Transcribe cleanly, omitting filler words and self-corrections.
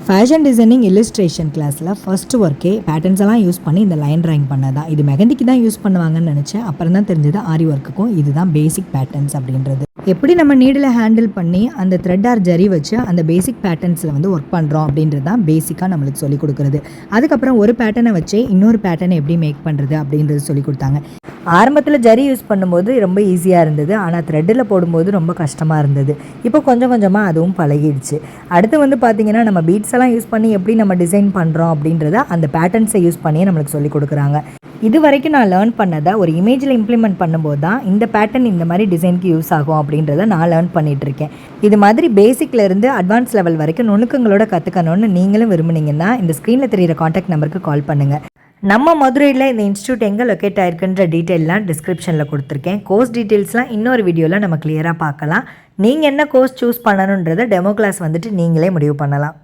Fashion designing illustration கிளாஸில் first ஒர்க்கே patterns எல்லாம் யூஸ் பண்ணி இந்த லைன் ட்ராயிங் பண்ணதான். இது மெஹந்திக்கு தான் யூஸ் பண்ணுவாங்கன்னு நினச்சேன். அப்புறம் தான் தெரிஞ்சது ஆரி ஒர்க்குக்கும் இதுதான் பேசிக் பேட்டர்ன்ஸ் அப்படின்றது. எப்படி நம்ம நீடில் ஹேண்டில் பண்ணி அந்த த்ரெட் ஆர் ஜரி வச்சு அந்த பேசிக் பேட்டர்ன்ஸில் வந்து ஒர்க் பண்ணுறோம் அப்படின்றது தான் பேசிக்காக நம்மளுக்கு சொல்லிக் கொடுக்குறது. அதுக்கப்புறம் ஒரு பேட்டர்னை வச்சு இன்னொரு பேட்டர்னை எப்படி மேக் பண்ணுறது அப்படின்றது சொல்லிக் கொடுத்தாங்க. ஆரம்பத்தில் ஜரி யூஸ் பண்ணும்போது ரொம்ப ஈஸியாக இருந்தது, ஆனால் த்ரெட்டில் போடும்போது ரொம்ப கஷ்டமாக இருந்தது. இப்போ கொஞ்சம் கொஞ்சமாக அதுவும் பழகிடுச்சு. அடுத்து வந்து பார்த்திங்கன்னா நம்ம பீட்ஸ் எல்லாம் யூஸ் பண்ணி எப்படி நம்ம டிசைன் பண்ணுறோம் அப்படின்றத அந்த பேட்டர்ன்ஸை யூஸ் பண்ணியே நம்மளுக்கு சொல்லிக் கொடுக்குறாங்க. இது வரைக்கும் நான் லேர்ன் பண்ணதை ஒரு இமேஜில் இம்ப்ளிமெண்ட் பண்ணும்போது தான் இந்த பேட்டர்ன் இந்த மாதிரி டிசைனுக்கு யூஸ் ஆகும் அப்படின்றத நான் லேர்ன் பண்ணிகிட்ருக்கேன். இது மாதிரி பேசிக்லேருந்து அட்வான்ஸ் லெவல் வரைக்கும் நுணுக்கங்களோட கற்றுக்கணும்னு நீங்களும் விரும்புனீங்கன்னா இந்த ஸ்க்ரீனில் தெரிகிற காண்டாக்ட் நம்பருக்கு கால் பண்ணுங்கள். நம்ம மதுரையில் இந்த இன்ஸ்டியூட் எங்கே லொக்கேட் ஆகிருக்குன்ற டீட்டெயிலாம் டிஸ்கிரிப்ஷனில் கொடுத்துருக்கேன். கோர்ஸ் டீட்டெயில்ஸ்லாம் இன்னொரு வீடியோவில் நம்ம கிளியராக பார்க்கலாம். நீங்கள் என்ன கோர்ஸ் சூஸ் பண்ணணுன்றதை டெமோ கிளாஸ் வந்துட்டு நீங்களே முடிவு பண்ணலாம்.